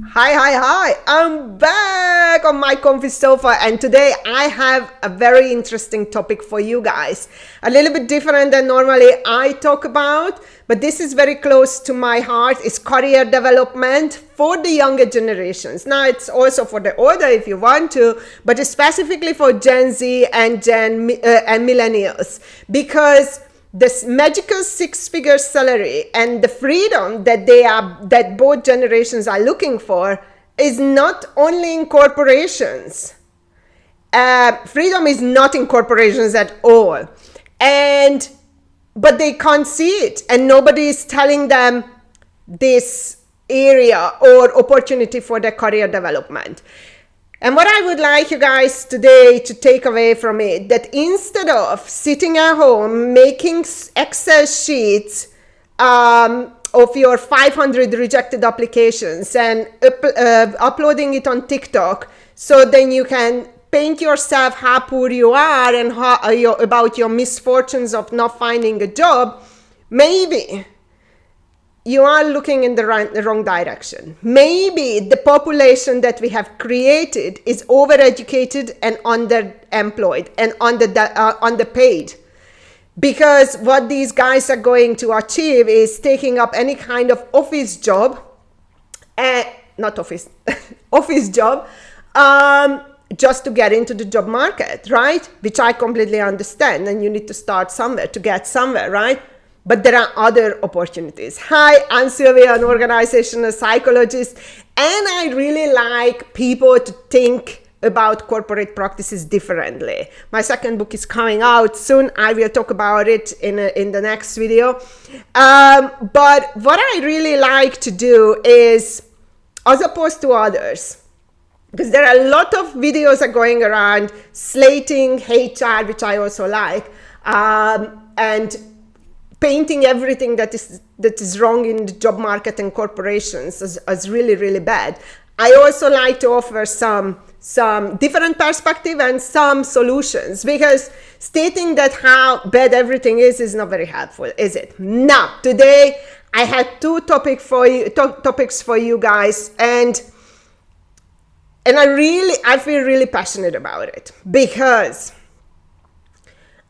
Hi. I'm back on my comfy sofa, and today I have a very interesting topic for you guys. A little bit different than normally I talk about, but this is very close to my heart. It's career development for the younger generations. Now, it's also for the older if you want to, but it's specifically for Gen Z and millennials, because this magical six-figure salary and the freedom that both generations are looking for is not only in corporations. Freedom is not in corporations at all, but they can't see it, and nobody is telling them this area or opportunity for their career development. And what I would like you guys today to take away from it, that instead of sitting at home making Excel sheets of your 500 rejected applications and uploading it on TikTok, so then you can paint yourself how poor you are and about your misfortunes of not finding a job, maybe you are looking in the wrong direction. Maybe the population that we have created is overeducated and underemployed and underpaid. Because what these guys are going to achieve is taking up any kind of office job, office job, just to get into the job market, right? Which I completely understand. And you need to start somewhere to get somewhere, right? But there are other opportunities. Hi, I'm Sylvia, an organizational psychologist, and I really like people to think about corporate practices differently. My second book is coming out soon. I will talk about it in the next video. But what I really like to do is, as opposed to others, because there are a lot of videos are going around slating HR, which I also like, and painting everything that is wrong in the job market and corporations as really, really bad. I also like to offer some different perspective and some solutions, because stating that how bad everything is not very helpful, is it? Now, today I had two topics for you guys, and I feel really passionate about it, because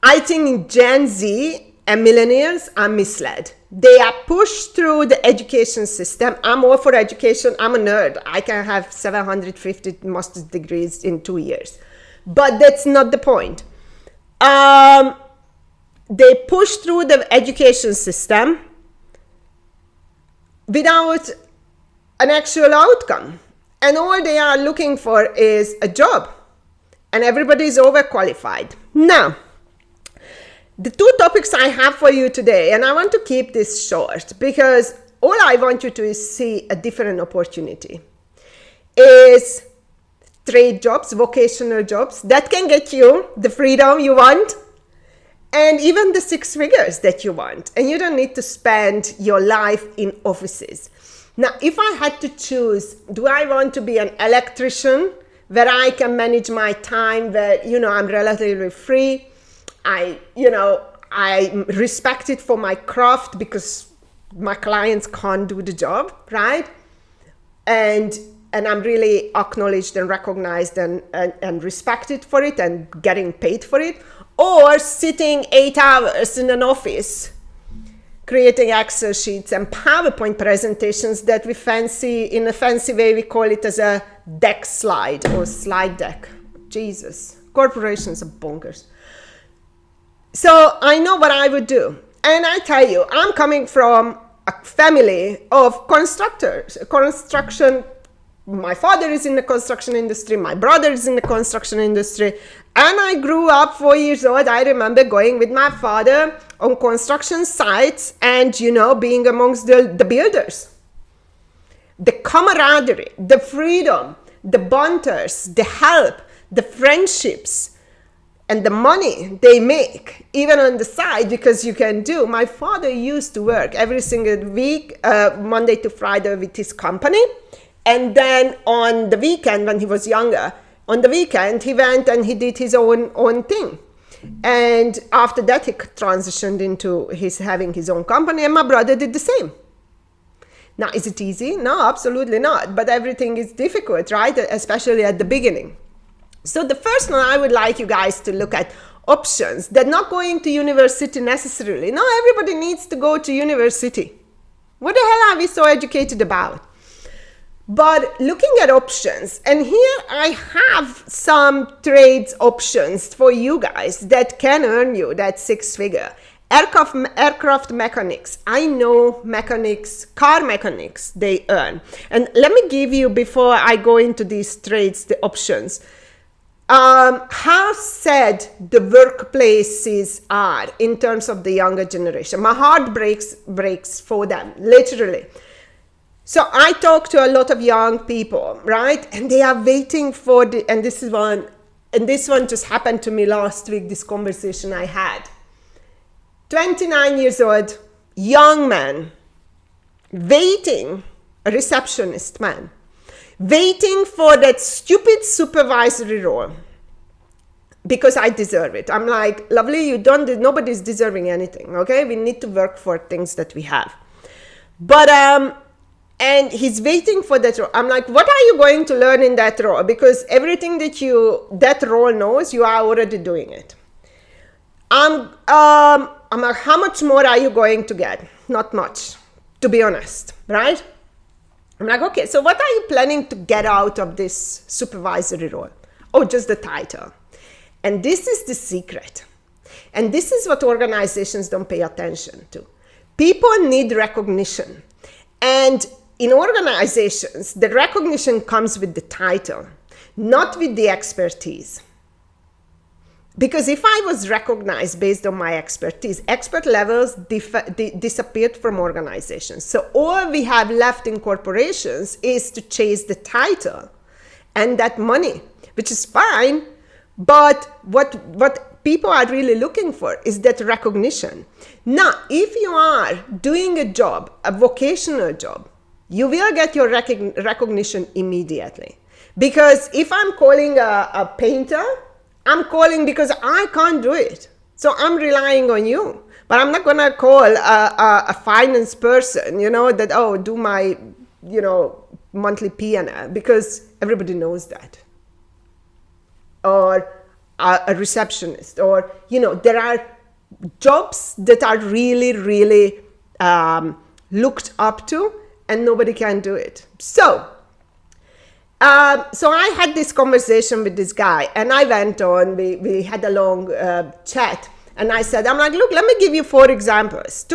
I think Gen Z and millennials are misled. They are pushed through the education system. I'm all for education. I'm a nerd. I can have 750 master's degrees in 2 years. But that's not the point. They push through the education system without an actual outcome. And all they are looking for is a job. And everybody is overqualified. Now, the two topics I have for you today, and I want to keep this short because all I want you to see a different opportunity, is trade jobs, vocational jobs that can get you the freedom you want and even the six figures that you want. And you don't need to spend your life in offices. Now, if I had to choose, do I want to be an electrician where I can manage my time, where, I'm relatively free? I'm respected for my craft because my clients can't do the job, right? And I'm really acknowledged and recognized and respected for it and getting paid for it. Or sitting 8 hours in an office, creating Excel sheets and PowerPoint presentations that we fancy, in a fancy way, we call it as a deck slide or slide deck. Jesus, corporations are bonkers. So I know what I would do. And I tell you, I'm coming from a family of constructors, construction. My father is in the construction industry. My brother is in the construction industry. And I grew up 4 years old. I remember going with my father on construction sites and, being amongst the builders. The camaraderie, the freedom, the banters, the help, the friendships, and the money they make, even on the side, because you can do. My father used to work every single week, Monday to Friday, with his company. And then on the weekend, when he was younger, on the weekend, he went and he did his own thing. And after that, he transitioned into having his own company, and my brother did the same. Now, is it easy? No, absolutely not. But everything is difficult, right? Especially at the beginning. So the first one, I would like you guys to look at options. They're not going to university necessarily. No, everybody needs to go to university. What the hell are we so educated about? But looking at options, and here I have some trades options for you guys that can earn you that 6-figure. Aircraft mechanics. I know mechanics, car mechanics, they earn. And let me give you, before I go into these trades, the options. How sad the workplaces are in terms of the younger generation. My heart breaks for them, literally. So I talk to a lot of young people, right? And they are waiting for this one just happened to me last week, this conversation I had. 29 years old, young man, waiting, a receptionist man, waiting for that stupid supervisory role because I deserve it. I'm like, lovely, nobody's deserving anything, okay? We need to work for things that we have. But, and he's waiting for that role. I'm like, what are you going to learn in that role? Because everything that role knows, you are already doing it. I'm like, how much more are you going to get? Not much, to be honest, right? I'm like, okay, so what are you planning to get out of this supervisory role? Oh, just the title. And this is the secret. And this is what organizations don't pay attention to. People need recognition. And in organizations, the recognition comes with the title, not with the expertise. Because if I was recognized based on my expertise, expert levels disappeared from organizations. So all we have left in corporations is to chase the title and that money, which is fine. But what people are really looking for is that recognition. Now, if you are doing a job, a vocational job, you will get your recognition immediately. Because if I'm calling a painter, I'm calling because I can't do it. So I'm relying on you. But I'm not going to call a finance person, do my, monthly P&L, because everybody knows that. Or a receptionist, or, there are jobs that are really, really looked up to, and nobody can do it. So I had this conversation with this guy, and I went on, we had a long chat, and I said, I'm like, look, let me give you 4 examples.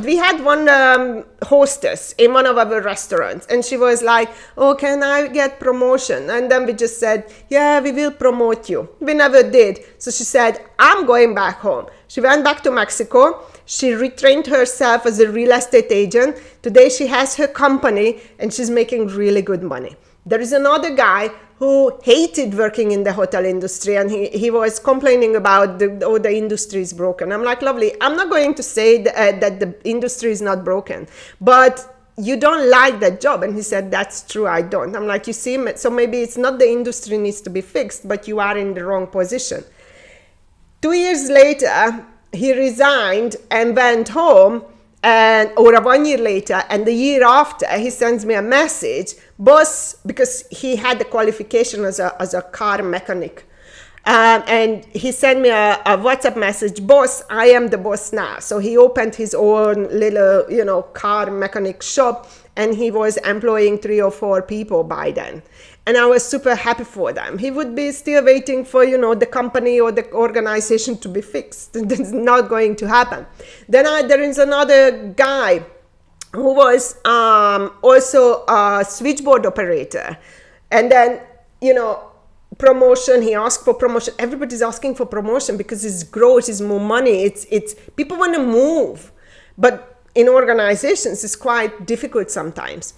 We had one hostess in one of our restaurants, and she was like, oh, can I get promotion? And then we just said, yeah, we will promote you. We never did. So she said, I'm going back home. She went back to Mexico. She retrained herself as a real estate agent. Today she has her company, and she's making really good money. There is another guy who hated working in the hotel industry, and he was complaining about the industry is broken. I'm like, lovely, I'm not going to say that the industry is not broken, but you don't like that job. And he said, that's true, I don't. I'm like, you see, so maybe it's not the industry needs to be fixed, but you are in the wrong position. 2 years later, he resigned and went home, or 1 year later, and the year after, he sends me a message, boss, because he had the qualification as a car mechanic. And he sent me a WhatsApp message, boss, I am the boss now. So he opened his own little, car mechanic shop, and he was employing 3 or 4 people by then. And I was super happy for them. He would be still waiting for, the company or the organization to be fixed. That's not going to happen. Then there is another guy who was also a switchboard operator. And then, promotion, he asked for promotion. Everybody's asking for promotion because it's growth, it's more money. It's people want to move. But in organizations, it's quite difficult sometimes.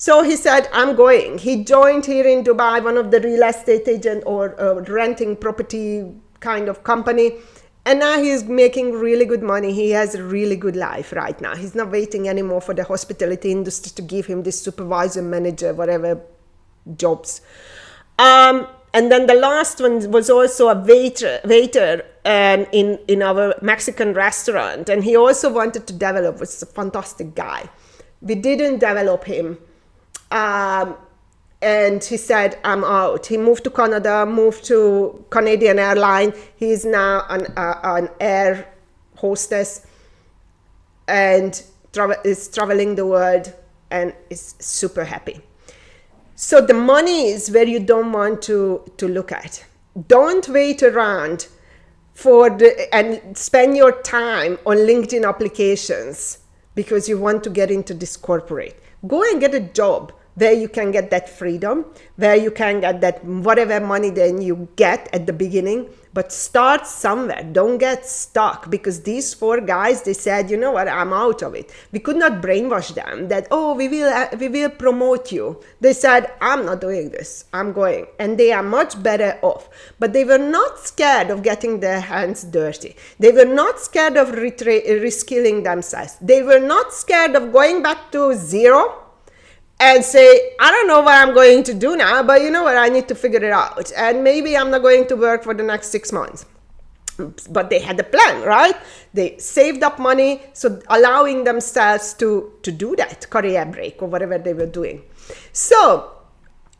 So he said, I'm going. He joined here in Dubai, one of the real estate agent or renting property kind of company. And now he's making really good money. He has a really good life right now. He's not waiting anymore for the hospitality industry to give him this supervisor, manager, whatever jobs. And then the last one was also a waiter in our Mexican restaurant. And he also wanted to develop, was a fantastic guy. We didn't develop him. And he said, I'm out. He moved to Canada, moved to Canadian Airline. He's now an air hostess and is traveling the world and is super happy. So the money is where you don't want to look at. Don't wait around and spend your time on LinkedIn applications because you want to get into this corporate. Go and get a job where you can get that freedom, where you can get that whatever money then you get at the beginning, but start somewhere. Don't get stuck, because these 4 guys, they said, you know what, I'm out of it. We could not brainwash them that, oh, we will promote you. They said, I'm not doing this, I'm going. And they are much better off. But they were not scared of getting their hands dirty. They were not scared of reskilling themselves. They were not scared of going back to zero and say, I don't know what I'm going to do now, but you know what, I need to figure it out. And maybe I'm not going to work for the next 6 months. But they had a plan, right? They saved up money, so allowing themselves to do that career break or whatever they were doing. So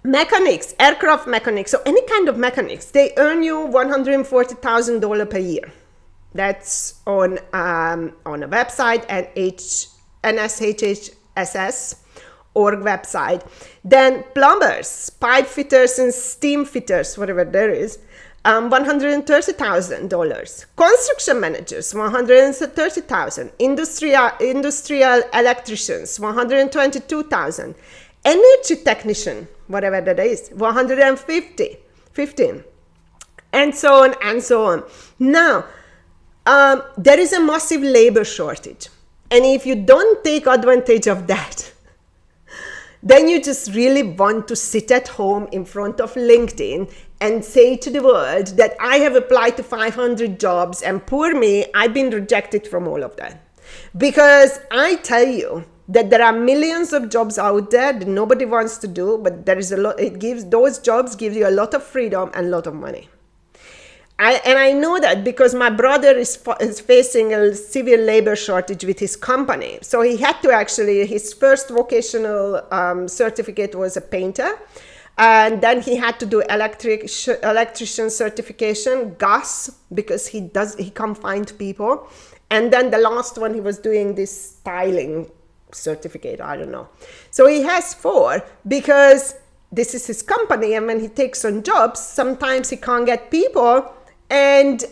mechanics, aircraft mechanics, so any kind of mechanics, they earn you $140,000 per year. That's on a website, and NSHHSS org website. Then plumbers, pipe fitters, and steam fitters, whatever there is, $130,000. Construction managers, $130,000. Industrial electricians, $122,000. Energy technician, whatever that is, $115,000, and so on and so on. Now, there is a massive labor shortage, and if you don't take advantage of that, then you just really want to sit at home in front of LinkedIn and say to the world that I have applied to 500 jobs and poor me, I've been rejected from all of them. Because I tell you that there are millions of jobs out there that nobody wants to do, but there is a lot. Those jobs give you a lot of freedom and a lot of money. I know that because my brother is facing a civil labor shortage with his company. So he had to his first vocational certificate was a painter. And then he had to do electrician certification, gas, because he can't find people. And then the last one, he was doing this styling certificate, I don't know. So he has 4 because this is his company. And when he takes on jobs, sometimes he can't get people. And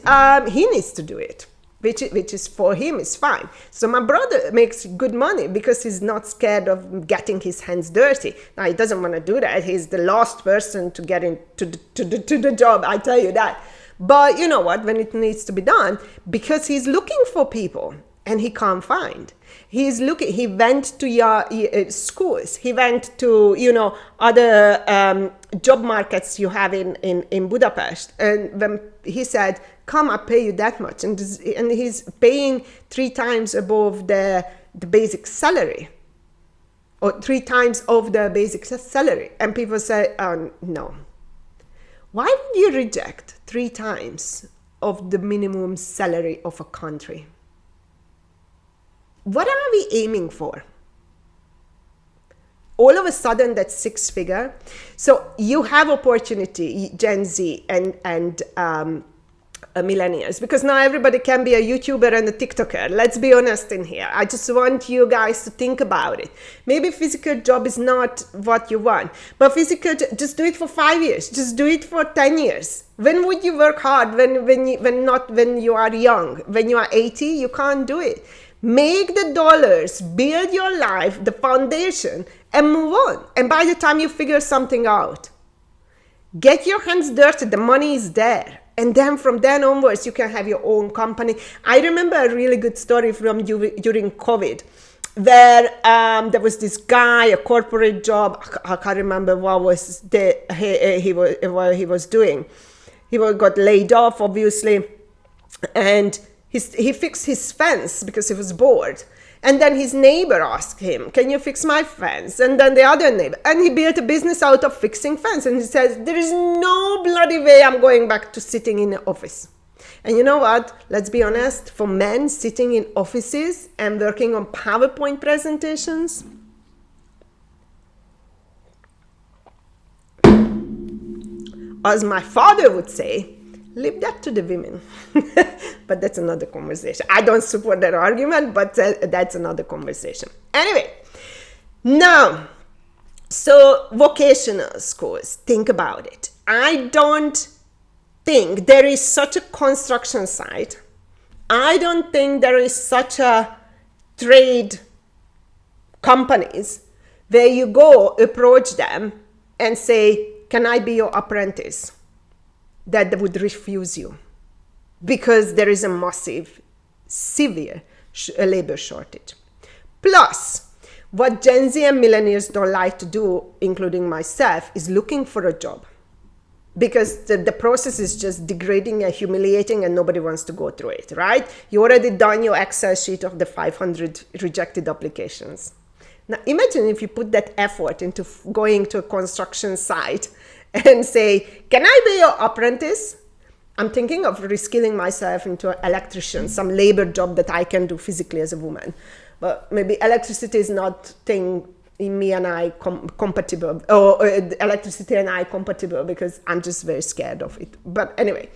he needs to do it, which is for him is fine. So my brother makes good money because he's not scared of getting his hands dirty. Now, he doesn't want to do that. He's the last person to get into the job, I tell you that. But you know what, when it needs to be done, because he's looking for people and he can't find. He went to schools. He went to, other job markets you have in Budapest. And when he said, come, I'll pay you that much. And he's paying 3 times above the basic salary, or 3 times of the basic salary. And people say, no. Why would you reject 3 times of the minimum salary of a country? What are we aiming for? All of a sudden, that's 6 figure. So you have opportunity, Gen Z and millennials, because now everybody can be a YouTuber and a TikToker. Let's be honest in here. I just want you guys to think about it. Maybe physical job is not what you want, but just do it for 5 years. Just do it for 10 years. When would you work hard? When you are young. When you are 80, you can't do it. Make the dollars, build your life, the foundation, and move on. And by the time you figure something out, get your hands dirty, the money is there. And then from then onwards, you can have your own company. I remember a really good story from during COVID, where there was this guy, a corporate job, I can't remember what was what he was doing. He got laid off, obviously, and he fixed his fence because he was bored. And then his neighbor asked him, can you fix my fence? And then the other neighbor. And he built a business out of fixing fence. And he says, there is no bloody way I'm going back to sitting in the office. And you know what? Let's be honest. For men, sitting in offices and working on PowerPoint presentations, as my father would say, leave that to the women. But that's another conversation. I don't support that argument, but that's another conversation. Anyway, now, so vocational schools, think about it. I don't think there is such a construction site. I don't think there is such a trade companies where you go approach them and say, can I be your apprentice? That they would refuse you because there is a massive, severe labor shortage. Plus, what Gen Z and millennials don't like to do, including myself, is looking for a job. Because the process is just degrading and humiliating and nobody wants to go through it, right? You already done your Excel sheet of the 500 rejected applications. Now imagine if you put that effort into going to a construction site and say, can I be your apprentice? I'm thinking of reskilling myself into an electrician, some labor job that I can do physically as a woman. But maybe electricity is not thing in me and I compatible, or electricity and I compatible, because I'm just very scared of it. But anyway,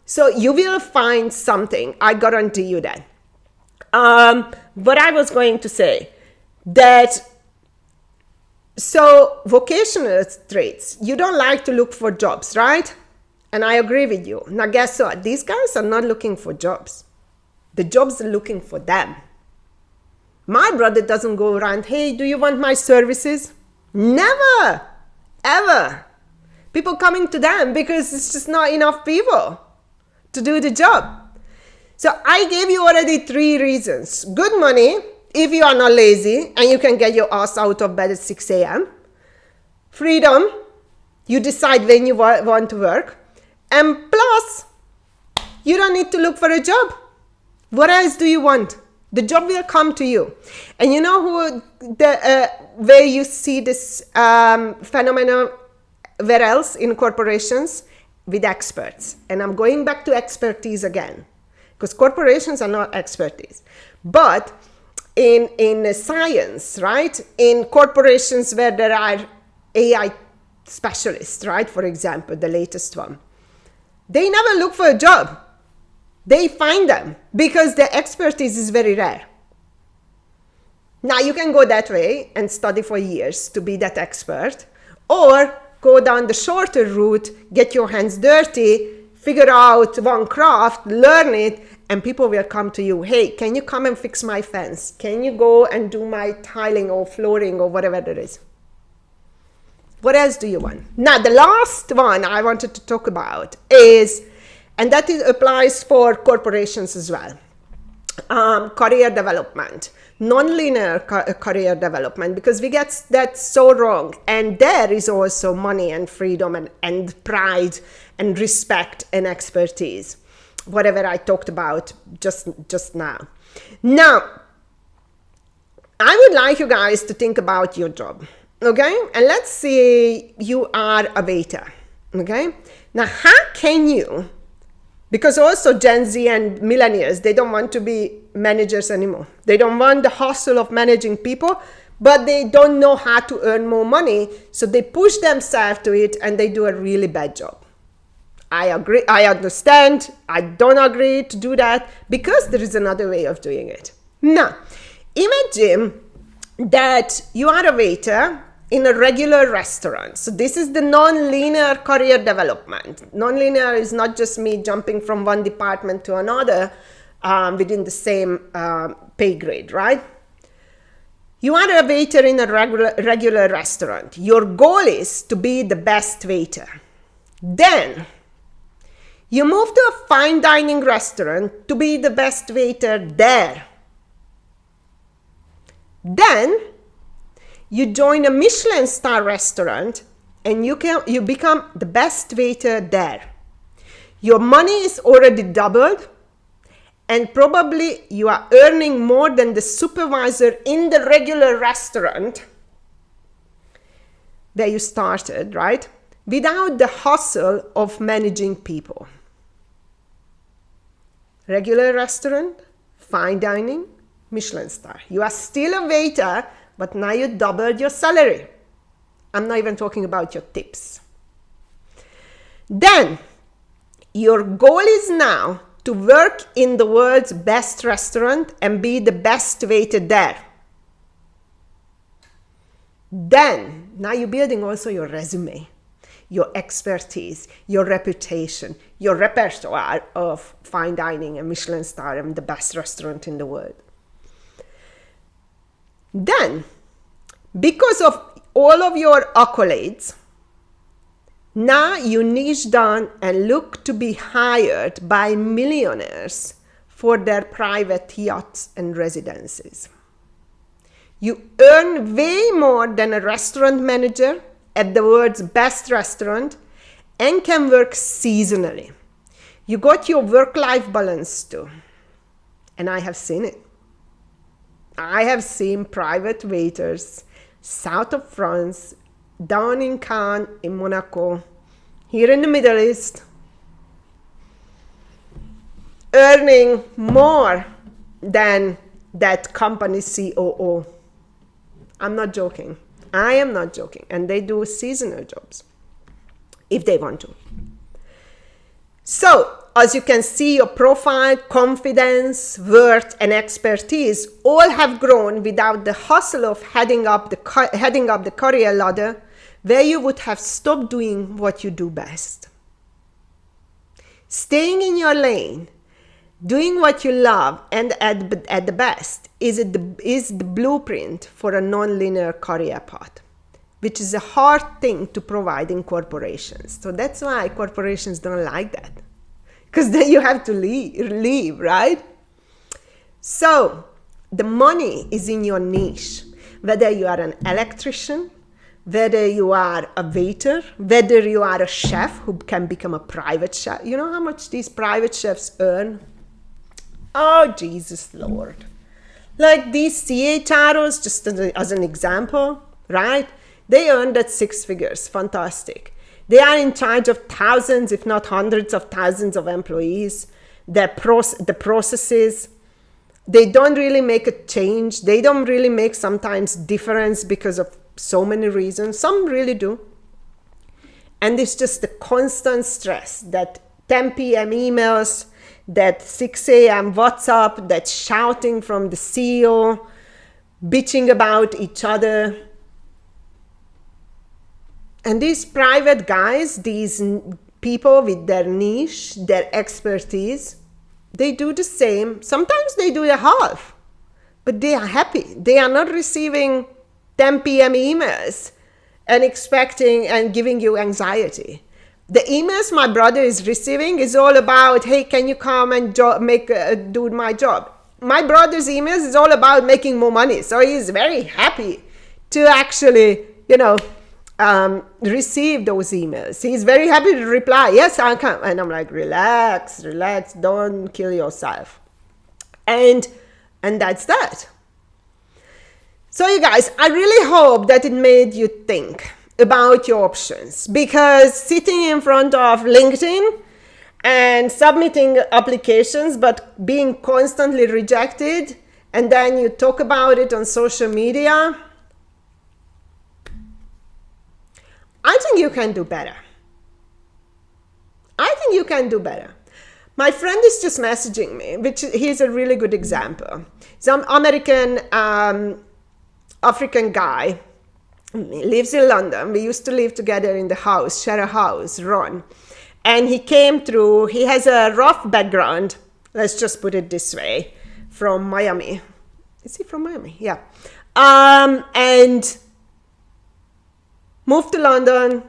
so you will find something, I guarantee you that. What I was going to say, that so vocational trades, you don't like to look for jobs, right? And I agree with you. Now guess what? These guys are not looking for jobs. The jobs are looking for them. My brother doesn't go around, hey, do you want my services? Never, ever. People coming to them because it's just not enough people to do the job. So I gave you already 3 reasons. Good money, if you are not lazy and you can get your ass out of bed at 6 a.m. Freedom, you decide when you want to work. And plus, you don't need to look for a job. What else do you want? The job will come to you. And you know who where you see this phenomenon, where else? In corporations, with experts. And I'm going back to expertise again, because corporations are not expertise. But in science, right? In corporations where there are AI specialists, right? For example, the latest one. They never look for a job. They find them because their expertise is very rare. Now you can go that way and study for years to be that expert, or go down the shorter route, get your hands dirty, figure out one craft, learn it, and people will come to you. Hey, can you come and fix my fence? Can you go and do my tiling or flooring or whatever it is? What else do you want? Now, the last one I wanted to talk about is, and that applies for corporations as well, career development, non-linear career development, because we get that so wrong. And there is also money and freedom and pride and respect and expertise, whatever I talked about just now. Now, I would like you guys to think about your job, okay? And let's say you are a waiter, okay? Now, how can you, because also Gen Z and millennials, they don't want to be managers anymore. They don't want the hustle of managing people, but they don't know how to earn more money. So they push themselves to it and they do a really bad job. I agree, I understand, I don't agree to do that, because there is another way of doing it. Now, imagine that you are a waiter in a regular restaurant. So this is the non-linear career development. Non-linear is not just me jumping from one department to another within the same pay grade, right? You are a waiter in a regular restaurant. Your goal is to be the best waiter. Then you move to a fine dining restaurant to be the best waiter there. Then you join a Michelin star restaurant and you become the best waiter there. Your money is already doubled, and probably you are earning more than the supervisor in the regular restaurant where you started, right? Without the hustle of managing people. Regular restaurant, fine dining, Michelin star. You are still a waiter, but now you doubled your salary. I'm not even talking about your tips. Then your goal is now to work in the world's best restaurant and be the best waiter there. Then, now you're building also your resume, your expertise, your reputation, your repertoire of fine dining and Michelin star and the best restaurant in the world. Then, because of all of your accolades, now you niche down and look to be hired by millionaires for their private yachts and residences. You earn way more than a restaurant manager at the world's best restaurant and can work seasonally. You got your work-life balance too. And I have seen it. I have seen private waiters south of France, down in Cannes, in Monaco, here in the Middle East, earning more than that company COO. I'm not joking. I am not joking. And they do seasonal jobs if they want to. So, as you can see, your profile, confidence, worth, and expertise all have grown without the hustle of heading up the career ladder, where you would have stopped doing what you do best. Staying in your lane, doing what you love and at the best is the blueprint for a non-linear career path, which is a hard thing to provide in corporations. So that's why corporations don't like that, because then you have to leave, right? So the money is in your niche, whether you are an electrician, whether you are a waiter, whether you are a chef who can become a private chef. You know how much these private chefs earn? Oh, Jesus Lord. Like these CHROs, just as an example, right? They earn that 6 figures. Fantastic. They are in charge of thousands, if not hundreds of thousands of employees. The processes, they don't really make a change. They don't really make sometimes difference because of so many reasons. Some really do. And it's just the constant stress, that 10 p.m. emails, that 6 a.m. WhatsApp, that shouting from the CEO, bitching about each other. And these private guys, these people with their niche, their expertise, they do the same. Sometimes they do a half, but they are happy. They are not receiving 10 p.m. emails and expecting and giving you anxiety. The emails my brother is receiving is all about, hey, can you come and do my job? My brother's emails is all about making more money. So he's very happy to actually, receive those emails. He's very happy to reply, yes, I can. And I'm like, relax, don't kill yourself. And that's that. So you guys, I really hope that it made you think about your options, because sitting in front of LinkedIn and submitting applications but being constantly rejected, and then you talk about it on social media, I think you can do better. My friend is just messaging me, which he's a really good example. Some American African guy, lives in London. We used to live together in the house, share a house, Ron. And he came through, he has a rough background, let's just put it this way, from Miami. Is he from Miami? Yeah. And moved to London,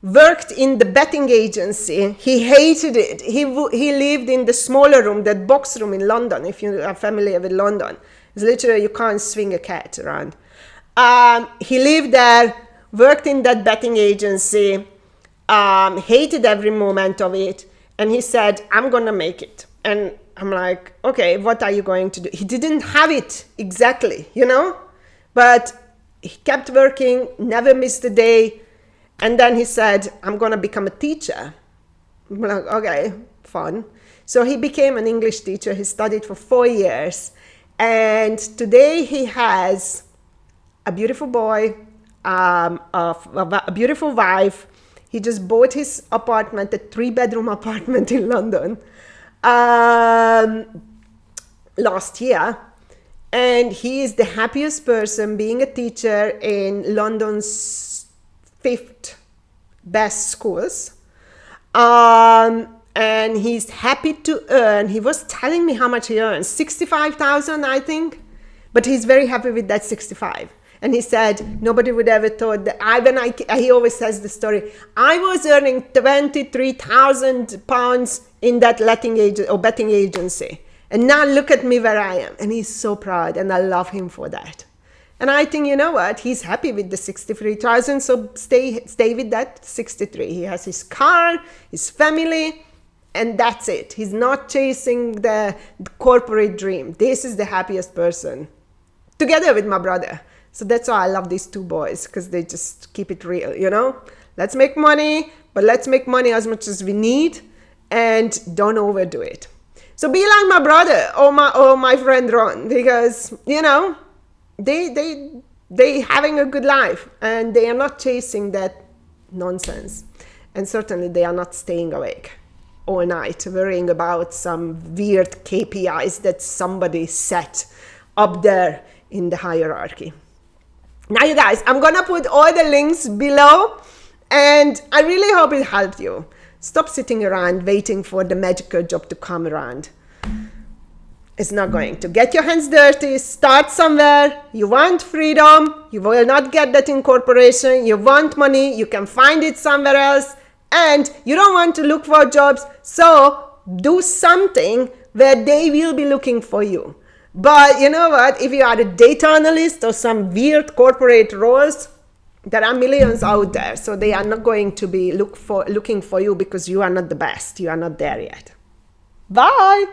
worked in the betting agency. He hated it. He lived in the smaller room, that box room in London, if you are familiar with London. It's literally, you can't swing a cat around. He lived there, worked in that betting agency, hated every moment of it. And he said, I'm going to make it. And I'm like, okay, what are you going to do? He didn't have it exactly, but he kept working, never missed a day. And then he said, I'm going to become a teacher. I'm like, okay, fun. So he became an English teacher. He studied for 4 years. And today he has a beautiful boy, a beautiful wife. He just bought his apartment, a 3-bedroom apartment in London, last year. And he is the happiest person being a teacher in London's 5th best schools. And he's happy to earn, he was telling me how much he earns, 65,000, I think. But he's very happy with that 65. And he said, nobody would ever thought that he always says the story, I was earning 23,000 pounds in that betting agency. And now look at me where I am. And he's so proud, and I love him for that. And I think, you know what, he's happy with the 63,000, so stay with that 63. He has his car, his family, and that's it. He's not chasing the corporate dream. This is the happiest person, together with my brother. So that's why I love these two boys, because they just keep it real, you know? Let's make money, but let's make money as much as we need, and don't overdo it. So be like my brother or my friend Ron, because, you know, they having a good life, and they are not chasing that nonsense. And certainly they are not staying awake all night worrying about some weird KPIs that somebody set up there in the hierarchy. Now, you guys, I'm gonna put all the links below, and I really hope it helped you. Stop sitting around waiting for the magical job to come around. It's not going to. Get your hands dirty, start somewhere. You want freedom, you will not get that in corporation. You want money, you can find it somewhere else. And you don't want to look for jobs, so do something where they will be looking for you. But you know what, if you are a data analyst or some weird corporate roles, there are millions out there, so they are not going to be looking for you because you are not the best. You are not there yet. Bye.